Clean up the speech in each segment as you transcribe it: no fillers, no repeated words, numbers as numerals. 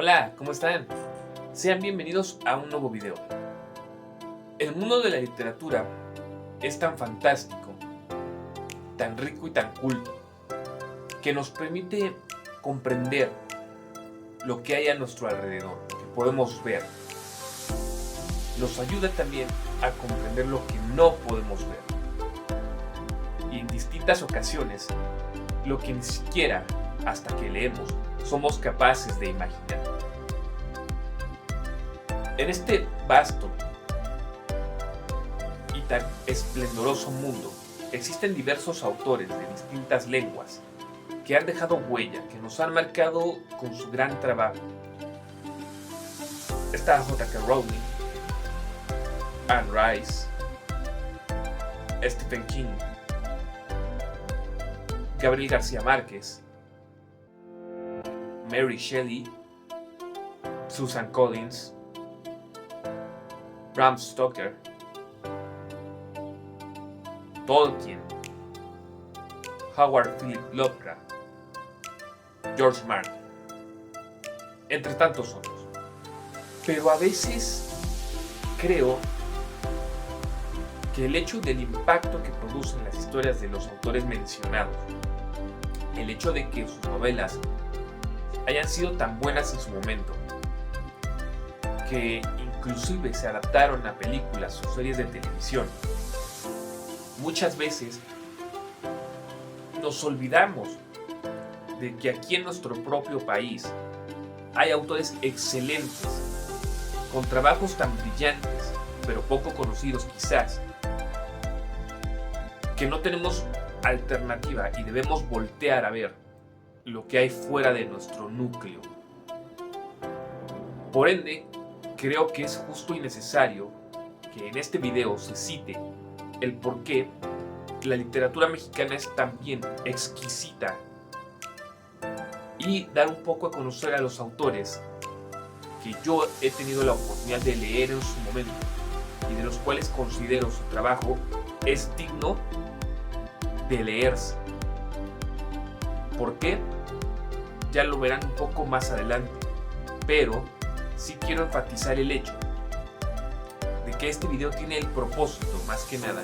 Hola, ¿cómo están? Sean bienvenidos a un nuevo video. El mundo de la literatura es tan fantástico, tan rico y tan culto, que nos permite comprender lo que hay a nuestro alrededor, lo que podemos ver. Nos ayuda también a comprender lo que no podemos ver. Y en distintas ocasiones, lo que ni siquiera, hasta que leemos, somos capaces de imaginar. En este vasto y tan esplendoroso mundo existen diversos autores de distintas lenguas que han dejado huella, que nos han marcado con su gran trabajo. Está J.K. Rowling, Anne Rice, Stephen King, Gabriel García Márquez, Mary Shelley, Susan Collins, Bram Stoker, Tolkien, Howard Philip Lovecraft, George Martin, entre tantos otros. Pero a veces creo que el hecho del impacto que producen las historias de los autores mencionados, el hecho de que sus novelas hayan sido tan buenas en su momento, que inclusive se adaptaron a películas o series de televisión, muchas veces nos olvidamos de que aquí en nuestro propio país hay autores excelentes, con trabajos tan brillantes, pero poco conocidos quizás, que no tenemos alternativa y debemos voltear a ver lo que hay fuera de nuestro núcleo. Por ende, creo que es justo y necesario que en este video se cite el por qué la literatura mexicana es tan bien exquisita y dar un poco a conocer a los autores que yo he tenido la oportunidad de leer en su momento y de los cuales considero su trabajo es digno de leerse. ¿Por qué? Ya lo verán un poco más adelante, pero sí quiero enfatizar el hecho de que este video tiene el propósito, más que nada,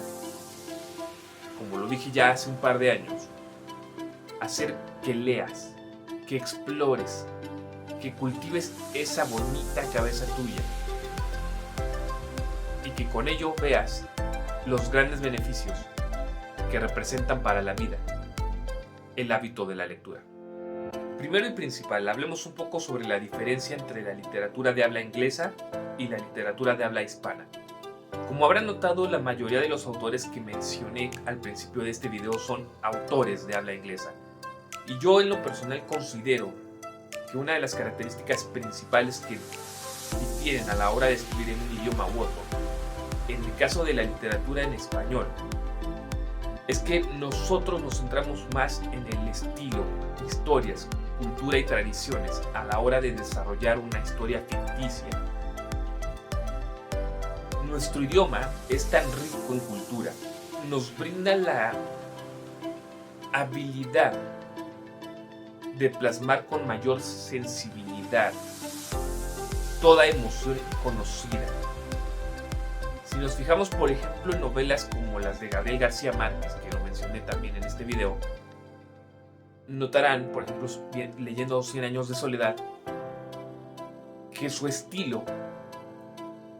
como lo dije ya hace un par de años, hacer que leas, que explores, que cultives esa bonita cabeza tuya y que con ello veas los grandes beneficios que representan para la vida el hábito de la lectura. Primero y principal, hablemos un poco sobre la diferencia entre la literatura de habla inglesa y la literatura de habla hispana. Como habrán notado, la mayoría de los autores que mencioné al principio de este video son autores de habla inglesa. Y yo en lo personal considero que una de las características principales que difieren a la hora de escribir en un idioma u otro, en el caso de la literatura en español, es que nosotros nos centramos más en el estilo, historias, cultura y tradiciones a la hora de desarrollar una historia ficticia. Nuestro idioma es tan rico en cultura, nos brinda la habilidad de plasmar con mayor sensibilidad toda emoción conocida. Si nos fijamos, por ejemplo, en novelas como las de Gabriel García Márquez, que lo mencioné también en este video, notarán, por ejemplo, leyendo 100 años de soledad, que su estilo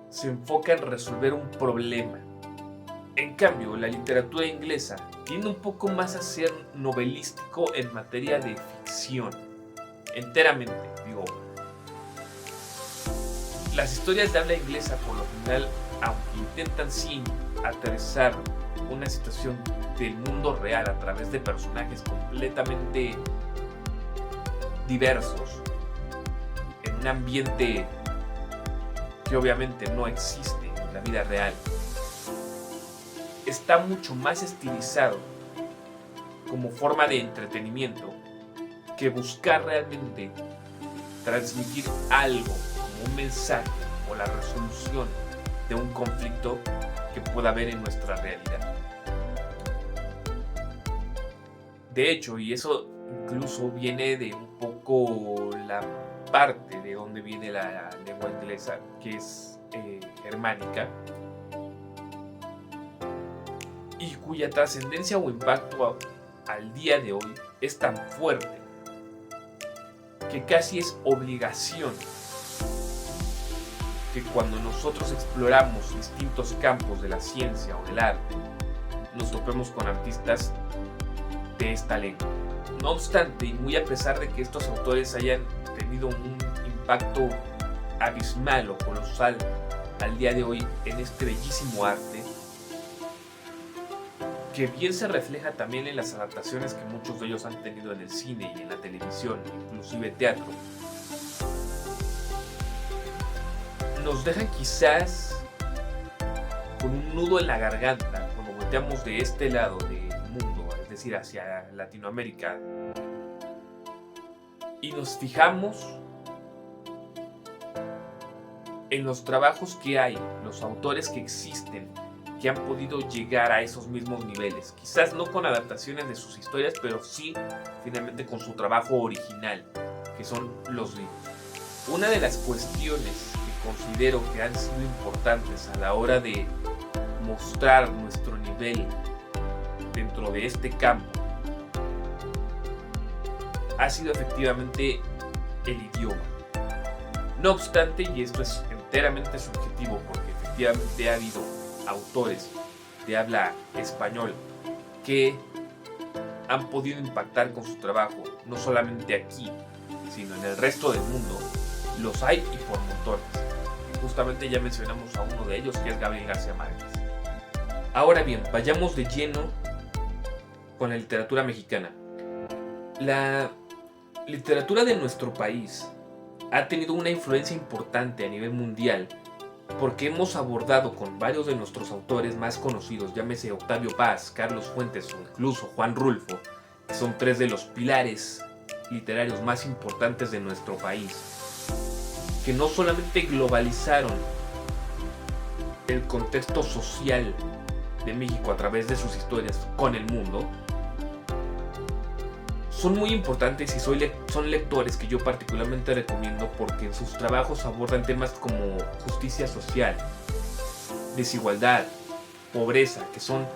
se enfoca en resolver un problema. En cambio, la literatura inglesa tiende un poco más a ser novelístico en materia de ficción. Enteramente, digo. Las historias de habla inglesa, por lo general, aunque intentan sí aterrizar una situación del mundo real a través de personajes completamente diversos, en un ambiente que obviamente no existe en la vida real, está mucho más estilizado como forma de entretenimiento que buscar realmente transmitir algo como un mensaje o la resolución de un conflicto que pueda haber en nuestra realidad. De hecho, y eso incluso viene de un poco la parte de donde viene la lengua inglesa, que es germánica, y cuya trascendencia o impacto al día de hoy es tan fuerte que casi es obligación que cuando nosotros exploramos distintos campos de la ciencia o del arte, nos topemos con artistas de esta lengua. No obstante, y muy a pesar de que estos autores hayan tenido un impacto abismal o colosal al día de hoy en este bellísimo arte, que bien se refleja también en las adaptaciones que muchos de ellos han tenido en el cine y en la televisión, inclusive teatro, nos dejan quizás con un nudo en la garganta cuando volteamos de este lado del mundo, es decir, hacia Latinoamérica, y nos fijamos en los trabajos que hay, los autores que existen, que han podido llegar a esos mismos niveles. Quizás no con adaptaciones de sus historias, pero sí finalmente con su trabajo original, que son los libros. Una de las cuestiones que considero que han sido importantes a la hora de mostrar nuestro nivel dentro de este campo ha sido efectivamente el idioma. No obstante, y esto es enteramente subjetivo porque efectivamente ha habido autores de habla español que han podido impactar con su trabajo, no solamente aquí, sino en el resto del mundo, los hay y por montones. Y justamente ya mencionamos a uno de ellos, que es Gabriel García Márquez. Ahora bien, vayamos de lleno con la literatura mexicana. La literatura de nuestro país ha tenido una influencia importante a nivel mundial porque hemos abordado con varios de nuestros autores más conocidos, llámese Octavio Paz, Carlos Fuentes o incluso Juan Rulfo, que son tres de los pilares literarios más importantes de nuestro país, que no solamente globalizaron el contexto social de México a través de sus historias con el mundo, son muy importantes y son lectores que yo particularmente recomiendo porque en sus trabajos abordan temas como justicia social, desigualdad, pobreza, que son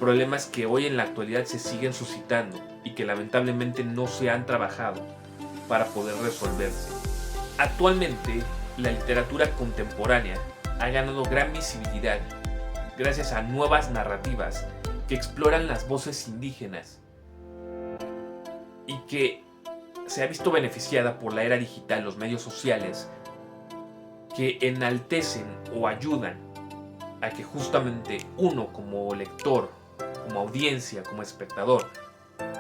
problemas que hoy en la actualidad se siguen suscitando y que lamentablemente no se han trabajado para poder resolverse. Actualmente, la literatura contemporánea ha ganado gran visibilidad gracias a nuevas narrativas que exploran las voces indígenas y que se ha visto beneficiada por la era digital, los medios sociales, que enaltecen o ayudan a que justamente uno como lector, como audiencia, como espectador,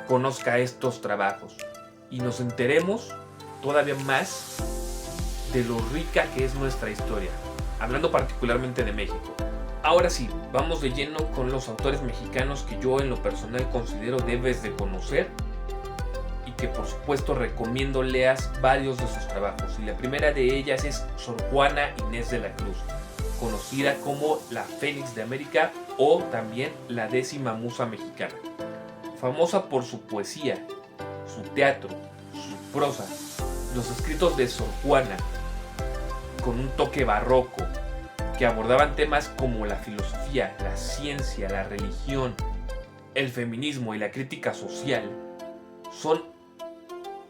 conozca estos trabajos y nos enteremos todavía más de lo rica que es nuestra historia, hablando particularmente de México. Ahora sí, vamos de lleno con los autores mexicanos que yo en lo personal considero debes de conocer y que por supuesto recomiendo leas varios de sus trabajos. Y la primera de ellas es Sor Juana Inés de la Cruz, conocida como la Fénix de América o también la 10ª musa mexicana. Famosa por su poesía, su teatro, su prosa, los escritos de Sor Juana, con un toque barroco, que abordaban temas como la filosofía, la ciencia, la religión, el feminismo y la crítica social, son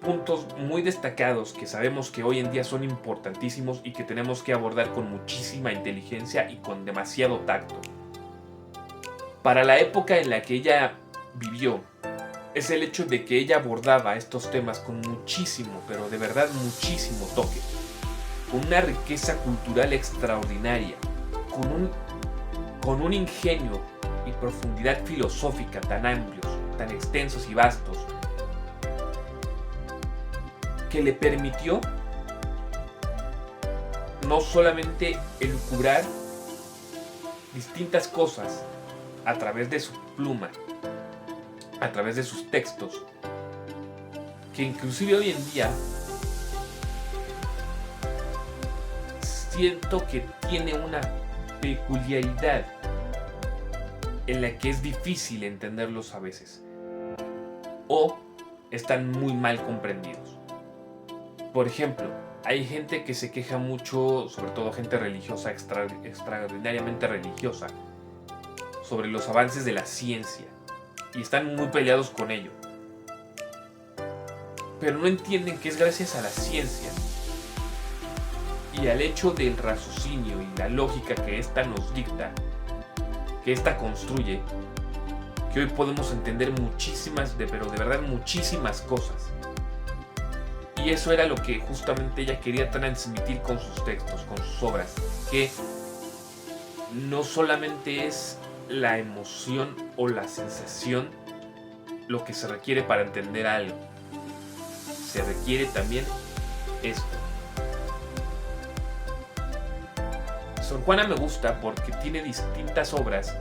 puntos muy destacados que sabemos que hoy en día son importantísimos y que tenemos que abordar con muchísima inteligencia y con demasiado tacto. Para la época en la que ella vivió, es el hecho de que ella abordaba estos temas con muchísimo, pero de verdad muchísimo toque, con una riqueza cultural extraordinaria, con un ingenio y profundidad filosófica tan amplios, tan extensos y vastos, que le permitió no solamente elucubrar distintas cosas a través de su pluma, a través de sus textos, que inclusive hoy en día siento que tiene una peculiaridad en la que es difícil entenderlos a veces o están muy mal comprendidos. Por ejemplo, hay gente que se queja mucho, sobre todo gente religiosa, extraordinariamente religiosa, sobre los avances de la ciencia, y están muy peleados con ello. Pero no entienden que es gracias a la ciencia y al hecho del raciocinio y la lógica que ésta nos dicta, que ésta construye, que hoy podemos entender muchísimas, pero de verdad muchísimas cosas. Y eso era lo que justamente ella quería transmitir con sus textos, con sus obras, que no solamente es la emoción o la sensación lo que se requiere para entender algo, se requiere también esto. Sor Juana me gusta porque tiene distintas obras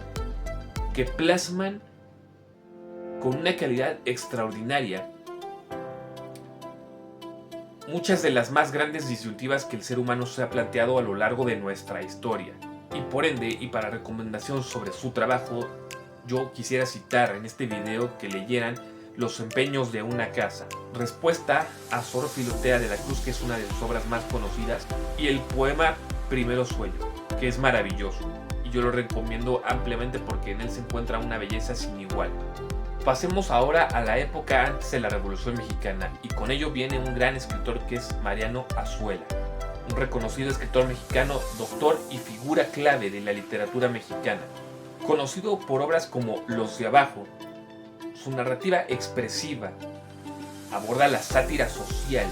que plasman con una calidad extraordinaria muchas de las más grandes disyuntivas que el ser humano se ha planteado a lo largo de nuestra historia. Y por ende, y para recomendación sobre su trabajo, yo quisiera citar en este video que leyeran Los empeños de una casa, respuesta a Sor Filotea de la Cruz, que es una de sus obras más conocidas, y el poema Primero Sueño, que es maravilloso, y yo lo recomiendo ampliamente porque en él se encuentra una belleza sin igual. Pasemos ahora a la época antes de la Revolución Mexicana, y con ello viene un gran escritor que es Mariano Azuela, un reconocido escritor mexicano, doctor y figura clave de la literatura mexicana. Conocido por obras como Los de Abajo, su narrativa expresiva aborda la sátira social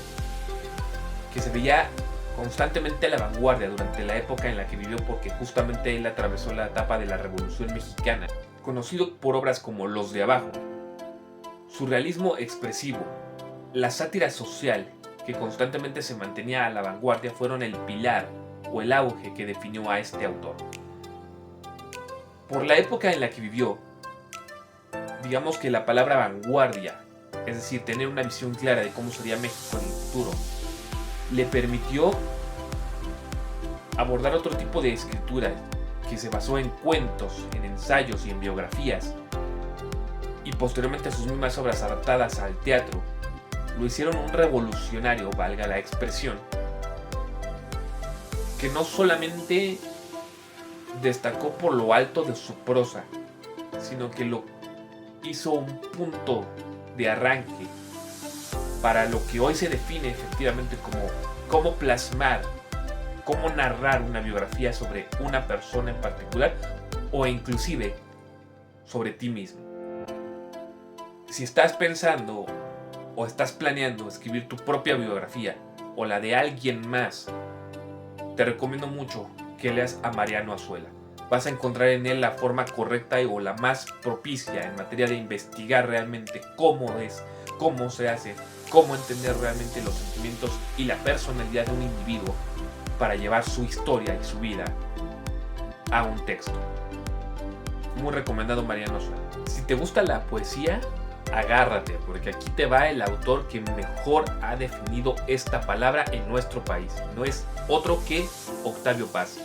que se veía constantemente a la vanguardia durante la época en la que vivió, porque justamente él atravesó la etapa de la Revolución Mexicana. Conocido por obras como Los de Abajo, su realismo expresivo, la sátira social que constantemente se mantenía a la vanguardia fueron el pilar o el auge que definió a este autor. Por la época en la que vivió, digamos que la palabra vanguardia, es decir, tener una visión clara de cómo sería México en el futuro, le permitió abordar otro tipo de escritura que se basó en cuentos, en ensayos y en biografías, y posteriormente sus mismas obras adaptadas al teatro lo hicieron un revolucionario, valga la expresión, que no solamente destacó por lo alto de su prosa, sino que lo hizo un punto de arranque para lo que hoy se define efectivamente como cómo plasmar, cómo narrar una biografía sobre una persona en particular o inclusive sobre ti mismo. Si estás pensando o estás planeando escribir tu propia biografía o la de alguien más, te recomiendo mucho que leas a Mariano Azuela. Vas a encontrar en él la forma correcta o la más propicia en materia de investigar realmente cómo es, cómo se hace, cómo entender realmente los sentimientos y la personalidad de un individuo para llevar su historia y su vida a un texto. Muy recomendado Mariano Azuela. Si te gusta la poesía, agárrate, porque aquí te va el autor que mejor ha definido esta palabra en nuestro país. No es otro que Octavio Paz.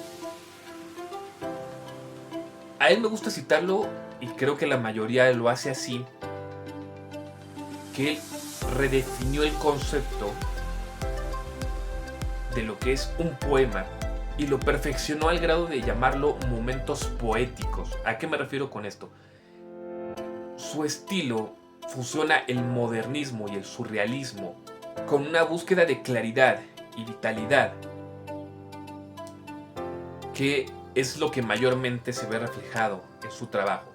A él me gusta citarlo, y creo que la mayoría lo hace así, que él redefinió el concepto de lo que es un poema y lo perfeccionó al grado de llamarlo momentos poéticos. ¿A qué me refiero con esto? Su estilo fusiona el modernismo y el surrealismo con una búsqueda de claridad y vitalidad, que es lo que mayormente se ve reflejado en su trabajo,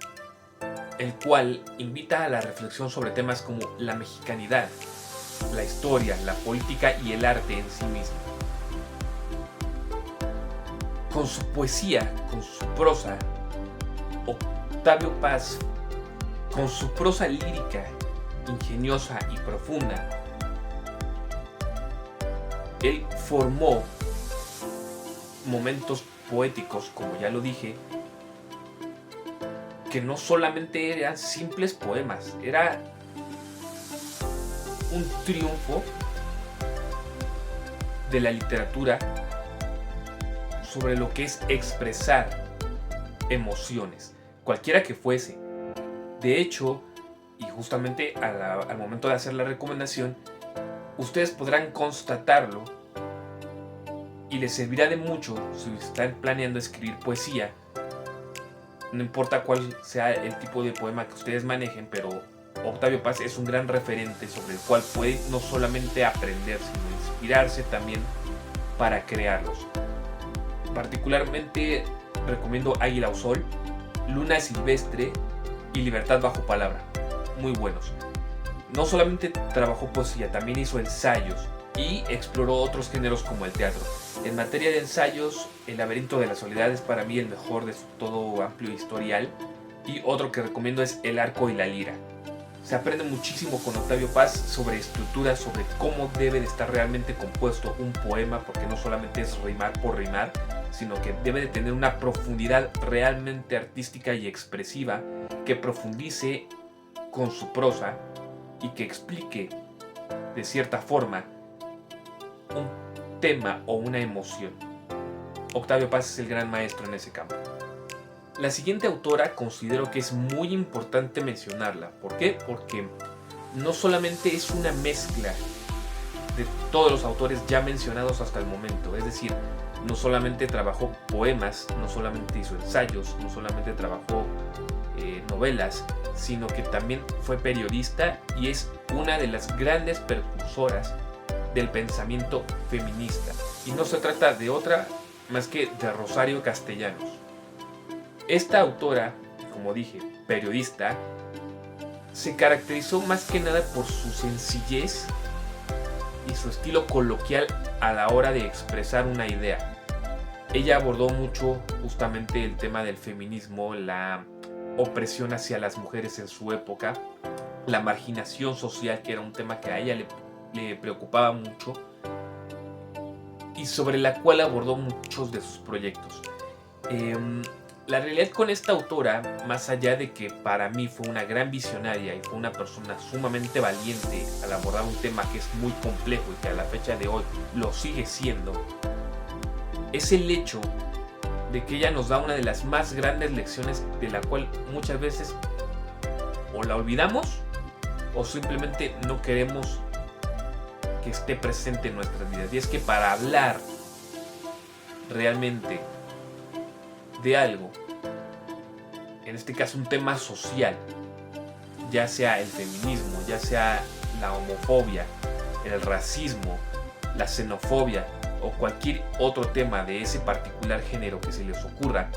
el cual invita a la reflexión sobre temas como la mexicanidad, la historia, la política y el arte en sí mismo. Con su poesía, con su prosa, Octavio Paz, con su prosa lírica, ingeniosa y profunda, él formó momentos poéticos, como ya lo dije, que no solamente eran simples poemas, era un triunfo de la literatura sobre lo que es expresar emociones, cualquiera que fuese. De hecho, y justamente al momento de hacer la recomendación, ustedes podrán constatarlo y les servirá de mucho si están planeando escribir poesía. No importa cuál sea el tipo de poema que ustedes manejen, pero Octavio Paz es un gran referente sobre el cual pueden no solamente aprender, sino inspirarse también para crearlos. Particularmente recomiendo Águila o Sol, Luna Silvestre y Libertad bajo palabra. Muy buenos. No solamente trabajó poesía, también hizo ensayos y exploró otros géneros como el teatro. En materia de ensayos, El laberinto de la soledad es para mí el mejor de su todo amplio historial, y otro que recomiendo es El arco y la lira. Se aprende muchísimo con Octavio Paz sobre estructura, sobre cómo debe de estar realmente compuesto un poema, porque no solamente es rimar por rimar, sino que debe de tener una profundidad realmente artística y expresiva, que profundice con su prosa y que explique de cierta forma un tema o una emoción. Octavio Paz es el gran maestro en ese campo. La siguiente autora considero que es muy importante mencionarla. ¿Por qué? Porque no solamente es una mezcla de todos los autores ya mencionados hasta el momento, es decir, no solamente trabajó poemas, no solamente hizo ensayos, no solamente trabajó novelas, sino que también fue periodista y es una de las grandes precursoras del pensamiento feminista. Y no se trata de otra más que de Rosario Castellanos. Esta autora, como dije, periodista, se caracterizó más que nada por su sencillez y su estilo coloquial a la hora de expresar una idea. Ella abordó mucho justamente el tema del feminismo, la opresión hacia las mujeres en su época, la marginación social, que era un tema que a ella le preocupaba mucho y sobre la cual abordó muchos de sus proyectos. La realidad con esta autora, más allá de que para mí fue una gran visionaria y fue una persona sumamente valiente al abordar un tema que es muy complejo y que a la fecha de hoy lo sigue siendo, es el hecho de que ella nos da una de las más grandes lecciones, de la cual muchas veces o la olvidamos o simplemente no queremos que esté presente en nuestras vidas. Y es que para hablar realmente de algo, en este caso un tema social, ya sea el feminismo, ya sea la homofobia, el racismo, la xenofobia o cualquier otro tema de ese particular género que se les ocurra,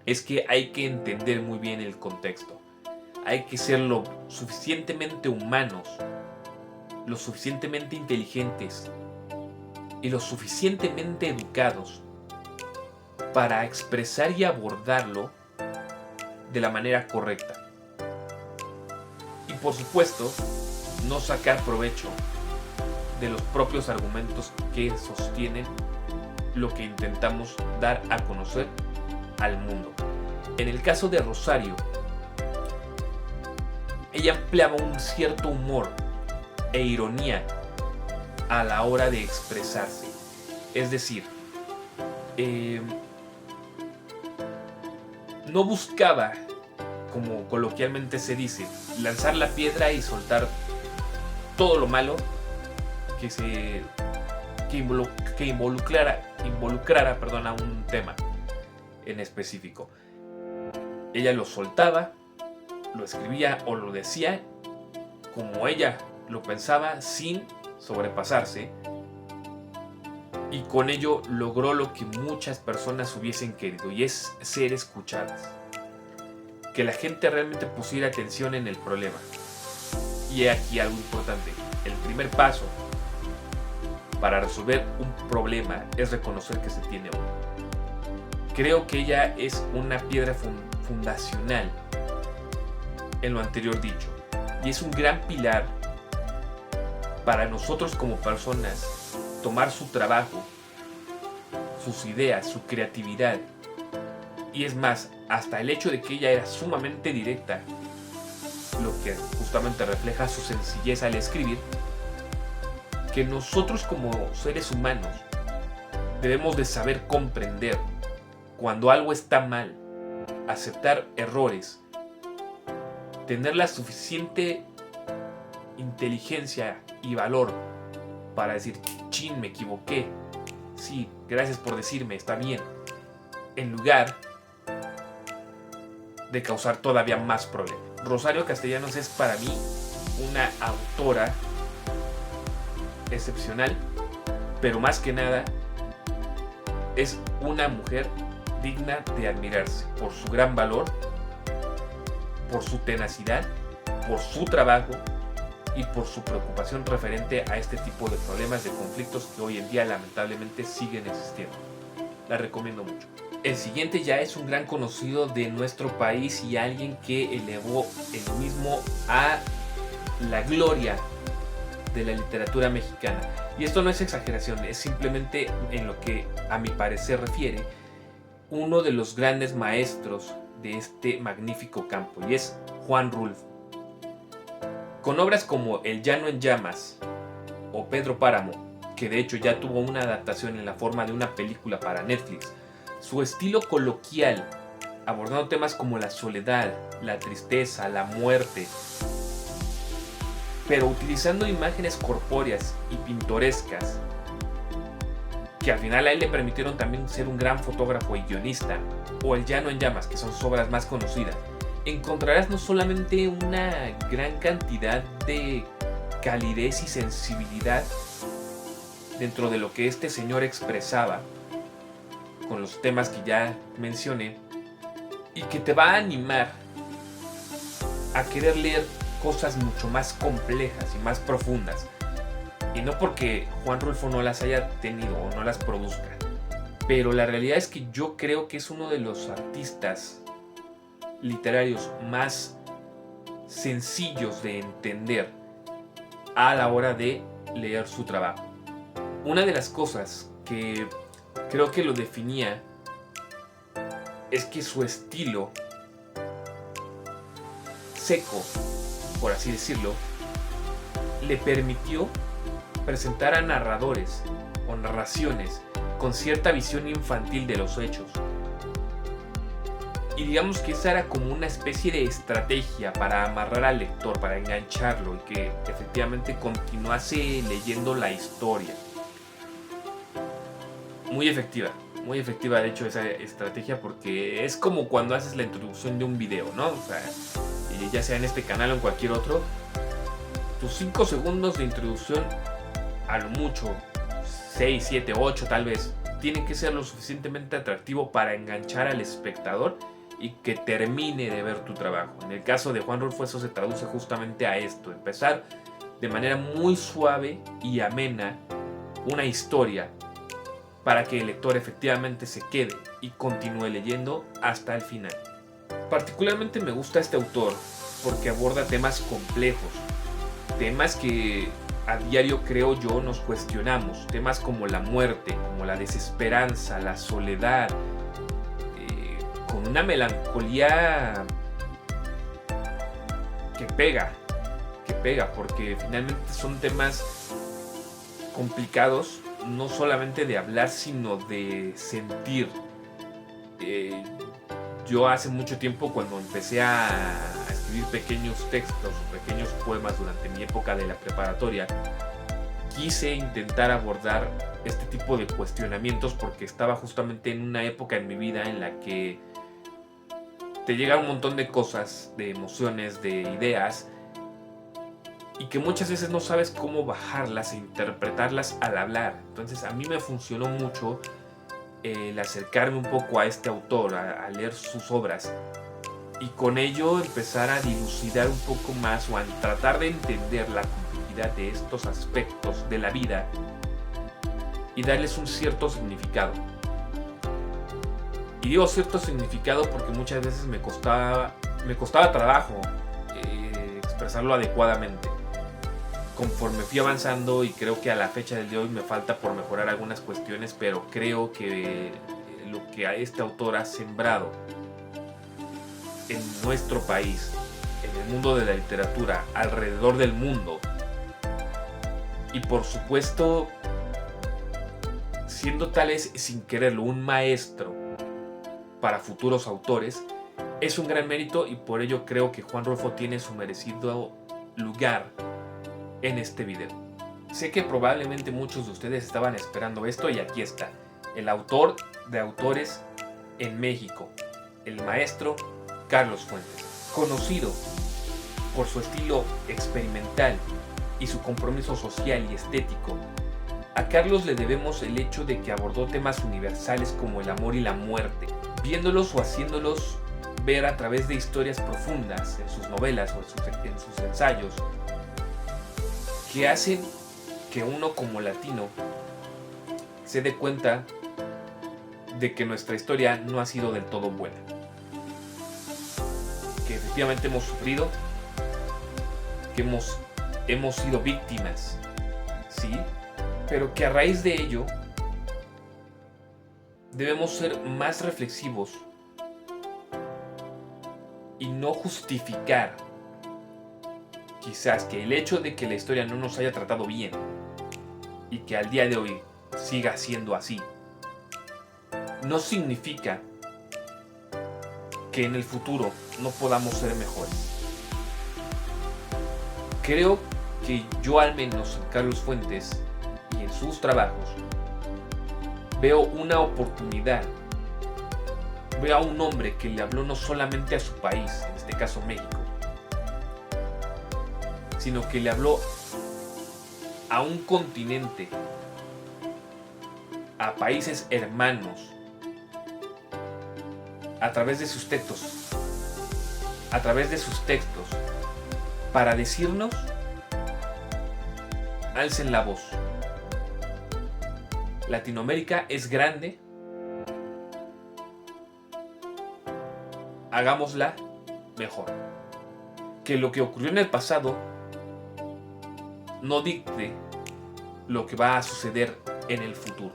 es que hay que entender muy bien el contexto. Hay que ser lo suficientemente humanos, lo suficientemente inteligentes y lo suficientemente educados para expresar y abordarlo de la manera correcta. Y por supuesto, no sacar provecho de los propios argumentos que sostienen lo que intentamos dar a conocer al mundo. En el caso de Rosario, ella empleaba un cierto humor e ironía a la hora de expresarse. Es decir, no buscaba, como coloquialmente se dice, lanzar la piedra y soltar todo lo malo que involucrara a un tema en específico. Ella lo soltaba, lo escribía o lo decía como ella lo pensaba, sin sobrepasarse, y con ello logró lo que muchas personas hubiesen querido, y es ser escuchadas, que la gente realmente pusiera atención en el problema. Y aquí algo importante: el primer paso para resolver un problema es reconocer que se tiene uno. Creo que ella es una piedra fundacional en lo anterior dicho, y es un gran pilar para nosotros como personas tomar su trabajo, sus ideas, su creatividad. Y es más, hasta el hecho de que ella era sumamente directa, lo que justamente refleja su sencillez al escribir, que nosotros como seres humanos debemos de saber comprender cuando algo está mal, aceptar errores, tener la suficiente inteligencia y valor para decir, chin, me equivoqué, sí, gracias por decirme, está bien, en lugar de causar todavía más problemas. Rosario Castellanos es para mí una autora excepcional, pero más que nada es una mujer digna de admirarse por su gran valor, por su tenacidad, por su trabajo y por su preocupación referente a este tipo de problemas, de conflictos que hoy en día lamentablemente siguen existiendo. La recomiendo mucho. El siguiente ya es un gran conocido de nuestro país y alguien que elevó el mismo a la gloria de la literatura mexicana. Y esto no es exageración, es simplemente, en lo que a mi parecer refiere, uno de los grandes maestros de este magnífico campo, y es Juan Rulfo. Con obras como El llano en llamas o Pedro Páramo, que de hecho ya tuvo una adaptación en la forma de una película para Netflix, su estilo coloquial, abordando temas como la soledad, la tristeza, la muerte, pero utilizando imágenes corpóreas y pintorescas, que al final a él le permitieron también ser un gran fotógrafo y guionista, o El llano en llamas, que son sus obras más conocidas, encontrarás no solamente una gran cantidad de calidez y sensibilidad dentro de lo que este señor expresaba con los temas que ya mencioné, y que te va a animar a querer leer cosas mucho más complejas y más profundas, y no porque Juan Rulfo no las haya tenido o no las produzca, pero la realidad es que yo creo que es uno de los artistas literarios más sencillos de entender a la hora de leer su trabajo. Una de las cosas que creo que lo definía es que su estilo seco, por así decirlo, le permitió presentar a narradores o narraciones con cierta visión infantil de los hechos. Y digamos que esa era como una especie de estrategia para amarrar al lector, para engancharlo y que efectivamente continuase leyendo la historia. Muy efectiva de hecho esa estrategia, porque es como cuando haces la introducción de un video, ¿no? O sea, ya sea en este canal o en cualquier otro, tus 5 segundos de introducción, a lo mucho 6, 7, 8 tal vez, tienen que ser lo suficientemente atractivo para enganchar al espectador y que termine de ver tu trabajo. En el caso de Juan Rulfo eso se traduce justamente a esto: empezar de manera muy suave y amena una historia para que el lector efectivamente se quede y continúe leyendo hasta el final. Particularmente me gusta este autor porque aborda temas complejos, temas que a diario, creo yo, nos cuestionamos, temas como la muerte, como la desesperanza, la soledad, con una melancolía que pega, porque finalmente son temas complicados, no solamente de hablar, sino de sentir. Yo hace mucho tiempo, cuando empecé a escribir pequeños textos, pequeños poemas durante mi época de la preparatoria, quise intentar abordar este tipo de cuestionamientos porque estaba justamente en una época en mi vida en la que te llegan un montón de cosas, de emociones, de ideas, y que muchas veces no sabes cómo bajarlas e interpretarlas al hablar. Entonces a mí me funcionó mucho el acercarme un poco a este autor, a leer sus obras, y con ello empezar a dilucidar un poco más o a tratar de entender la complejidad de estos aspectos de la vida y darles un cierto significado. Y digo cierto significado porque muchas veces me costaba trabajo expresarlo adecuadamente. Conforme fui avanzando, y creo que a la fecha del de hoy me falta por mejorar algunas cuestiones, pero creo que lo que a este autor ha sembrado en nuestro país, en el mundo de la literatura, alrededor del mundo, y por supuesto siendo tal vez sin quererlo un maestro para futuros autores, es un gran mérito, y por ello creo que Juan Rulfo tiene su merecido lugar en este video. Sé que probablemente muchos de ustedes estaban esperando esto y aquí está. El autor de autores en México, el maestro Carlos Fuentes. Conocido por su estilo experimental y su compromiso social y estético, a Carlos le debemos el hecho de que abordó temas universales como el amor y la muerte, viéndolos o haciéndolos ver a través de historias profundas en sus novelas o en sus ensayos, que hacen que uno como latino se dé cuenta de que nuestra historia no ha sido del todo buena, que efectivamente hemos sufrido, que hemos sido víctimas, sí, pero que a raíz de ello debemos ser más reflexivos y no justificar quizás que el hecho de que la historia no nos haya tratado bien y que al día de hoy siga siendo así no significa que en el futuro no podamos ser mejores. Creo que yo, al menos en Carlos Fuentes y en sus trabajos, veo una oportunidad. Veo a un hombre que le habló no solamente a su país, en este caso México, sino que le habló a un continente, a países hermanos, a través de sus textos, para decirnos: alcen la voz. Latinoamérica es grande, hagámosla mejor. Que lo que ocurrió en el pasado no dicte lo que va a suceder en el futuro.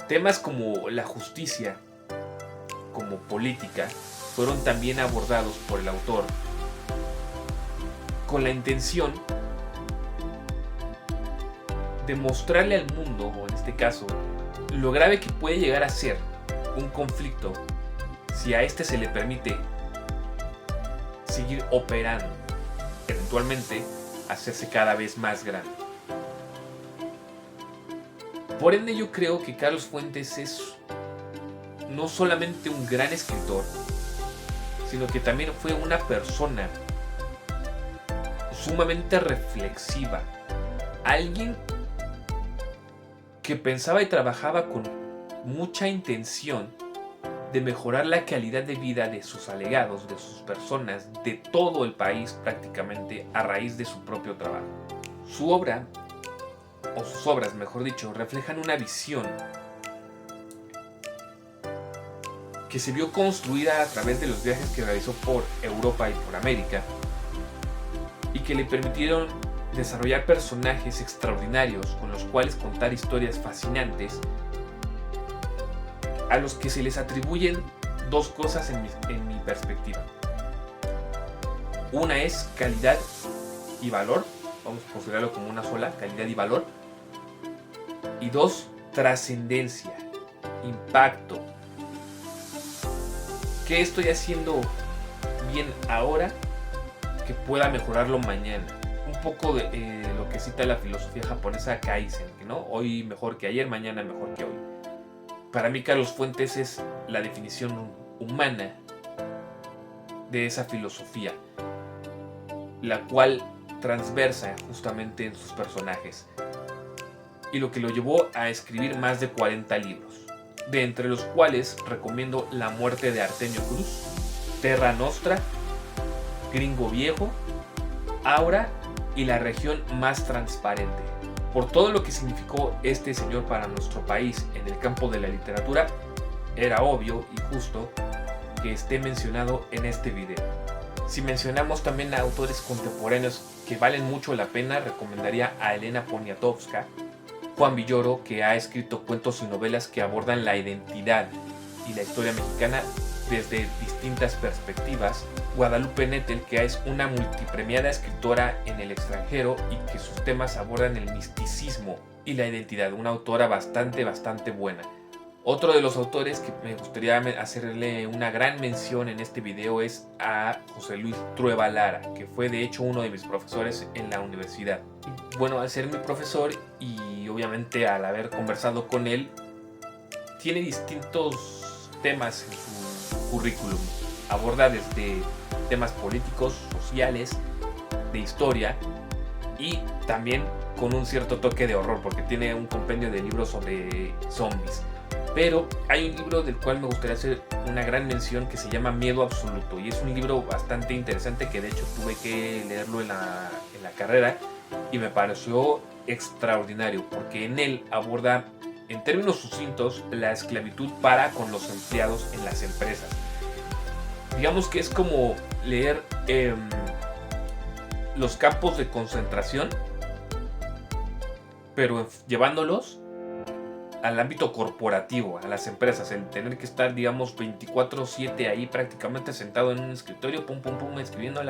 Temas como la justicia, como política, fueron también abordados por el autor con la intención de mostrarle al mundo, o en este caso, lo grave que puede llegar a ser un conflicto si a este se le permite seguir operando, eventualmente hacerse cada vez más grande. Por ende, yo creo que Carlos Fuentes es no solamente un gran escritor, sino que también fue una persona sumamente reflexiva, alguien que pensaba y trabajaba con mucha intención de mejorar la calidad de vida de sus allegados, de sus personas, de todo el país prácticamente, a raíz de su propio trabajo. Su obra, o sus obras mejor dicho, reflejan una visión que se vio construida a través de los viajes que realizó por Europa y por América, y que le permitieron desarrollar personajes extraordinarios con los cuales contar historias fascinantes, a los que se les atribuyen dos cosas en mi perspectiva. Una es calidad y valor, vamos a considerarlo como una sola, calidad y valor. Y dos, trascendencia, impacto. ¿Qué estoy haciendo bien ahora que pueda mejorarlo mañana? Un poco de lo que cita la filosofía japonesa Kaizen, ¿no? Hoy mejor que ayer, mañana mejor que hoy. Para mí Carlos Fuentes es la definición humana de esa filosofía, la cual transversa justamente en sus personajes, y lo que lo llevó a escribir más de 40 libros, de entre los cuales recomiendo La muerte de Artemio Cruz, Terra Nostra, Gringo Viejo, Aura y La región más transparente. Por todo lo que significó este señor para nuestro país en el campo de la literatura, era obvio y justo que esté mencionado en este video. Si mencionamos también a autores contemporáneos que valen mucho la pena, recomendaría a Elena Poniatowska, Juan Villoro, que ha escrito cuentos y novelas que abordan la identidad y la historia mexicana desde distintas perspectivas, Guadalupe Nettel, que es una multipremiada escritora en el extranjero y que sus temas abordan el misticismo y la identidad, una autora bastante buena. Otro de los autores que me gustaría hacerle una gran mención en este video es a José Luis Trueba Lara, que fue de hecho uno de mis profesores en la universidad. Bueno, al ser mi profesor y obviamente al haber conversado con él, tiene distintos temas en su currículum. Aborda desde temas políticos, sociales, de historia y también con un cierto toque de horror, porque tiene un compendio de libros sobre zombies. Pero hay un libro del cual me gustaría hacer una gran mención que se llama Miedo Absoluto, y es un libro bastante interesante que de hecho tuve que leerlo en la carrera y me pareció extraordinario, porque en él aborda en términos sucintos la esclavitud para con los empleados en las empresas. Digamos que es como leer los campos de concentración, pero llevándolos al ámbito corporativo, a las empresas, el tener que estar, digamos, 24/7 ahí prácticamente sentado en un escritorio, pum, pum, pum, escribiendo,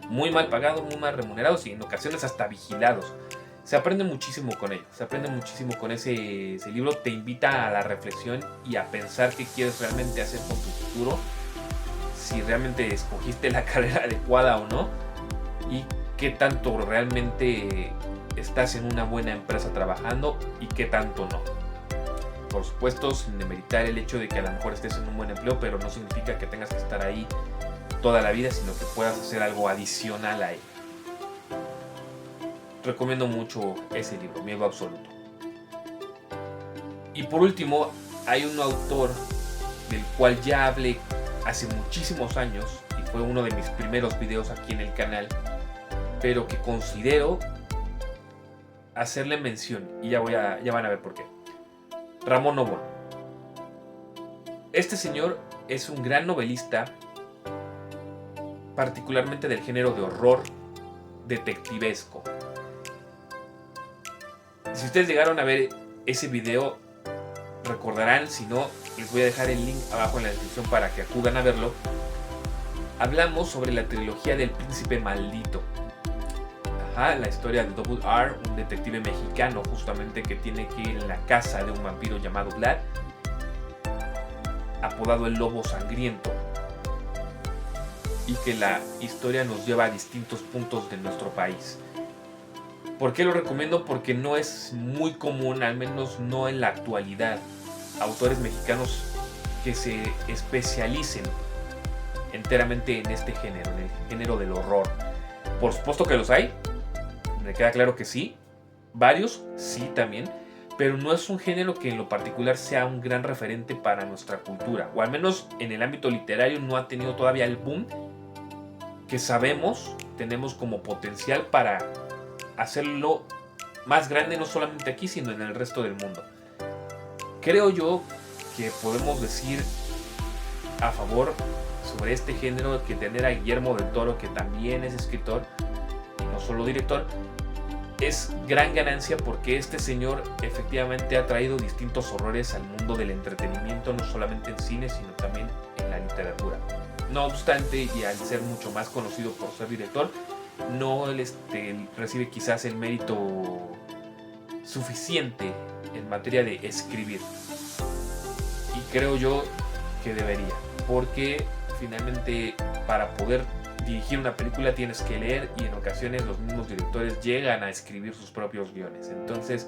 muy mal pagados, muy mal remunerados y en ocasiones hasta vigilados. Se aprende muchísimo con ello, se aprende muchísimo con ese libro, te invita a la reflexión y a pensar qué quieres realmente hacer con tu futuro, si realmente escogiste la carrera adecuada o no, y qué tanto realmente estás en una buena empresa trabajando y qué tanto no. Por supuesto, sin demeritar el hecho de que a lo mejor estés en un buen empleo, pero no significa que tengas que estar ahí toda la vida, sino que puedas hacer algo adicional a él. Recomiendo mucho ese libro, Miedo Absoluto. Y por último, hay un autor del cual ya hablé hace muchísimos años y fue uno de mis primeros videos aquí en el canal, pero que considero hacerle mención, y ya van a ver por qué. Ramón Novoa. Este señor es un gran novelista, particularmente del género de horror detectivesco. Si ustedes llegaron a ver ese video, recordarán, si no, les voy a dejar el link abajo en la descripción para que acudan a verlo. Hablamos sobre la trilogía del Príncipe Maldito. La historia de Double R, un detective mexicano justamente que tiene que ir en la casa de un vampiro llamado Vlad, apodado el Lobo Sangriento, y que la historia nos lleva a distintos puntos de nuestro país. ¿Por qué lo recomiendo? Porque no es muy común, al menos no en la actualidad, autores mexicanos que se especialicen enteramente en este género, en el género del horror. Por supuesto que los hay, me queda claro que sí, varios sí también, pero no es un género que en lo particular sea un gran referente para nuestra cultura, o al menos en el ámbito literario no ha tenido todavía el boom que sabemos tenemos como potencial para hacerlo más grande, no solamente aquí, sino en el resto del mundo. Creo yo que podemos decir a favor sobre este género que tener a Guillermo del Toro, que también es escritor y no solo director, es gran ganancia, porque este señor efectivamente ha traído distintos horrores al mundo del entretenimiento, no solamente en cine, sino también en la literatura. No obstante, y al ser mucho más conocido por ser director, no recibe quizás el mérito suficiente en materia de escribir. Y creo yo que debería, porque finalmente para poder dirigir una película tienes que leer, y en ocasiones los mismos directores llegan a escribir sus propios guiones. Entonces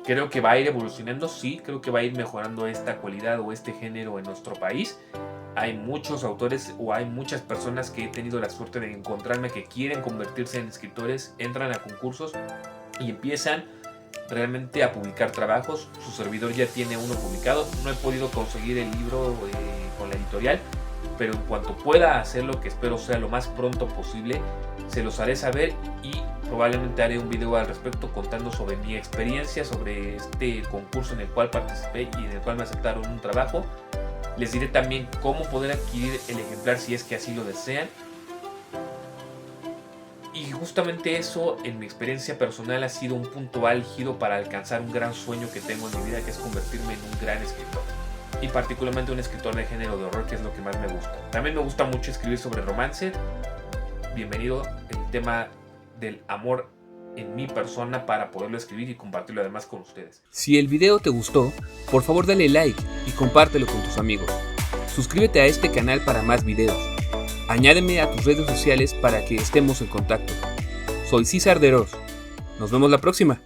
creo que va a ir evolucionando, sí, creo que va a ir mejorando esta cualidad o este género en nuestro país. Hay muchos autores o hay muchas personas que he tenido la suerte de encontrarme que quieren convertirse en escritores, entran a concursos y empiezan realmente a publicar trabajos. Su servidor ya tiene uno publicado, no he podido conseguir el libro con la editorial, pero en cuanto pueda hacerlo, que espero sea lo más pronto posible, se los haré saber y probablemente haré un video al respecto contando sobre mi experiencia, sobre este concurso en el cual participé y en el cual me aceptaron un trabajo. Les diré también cómo poder adquirir el ejemplar si es que así lo desean. Y justamente eso, en mi experiencia personal, ha sido un punto álgido para alcanzar un gran sueño que tengo en mi vida, que es convertirme en un gran escritor. Y particularmente un escritor de género de horror, que es lo que más me gusta. También me gusta mucho escribir sobre romance. Bienvenido el tema del amor en mi persona para poderlo escribir y compartirlo además con ustedes. Si el video te gustó, por favor dale like y compártelo con tus amigos. Suscríbete a este canal para más videos. Añádeme a tus redes sociales para que estemos en contacto. Soy César Deros. Nos vemos la próxima.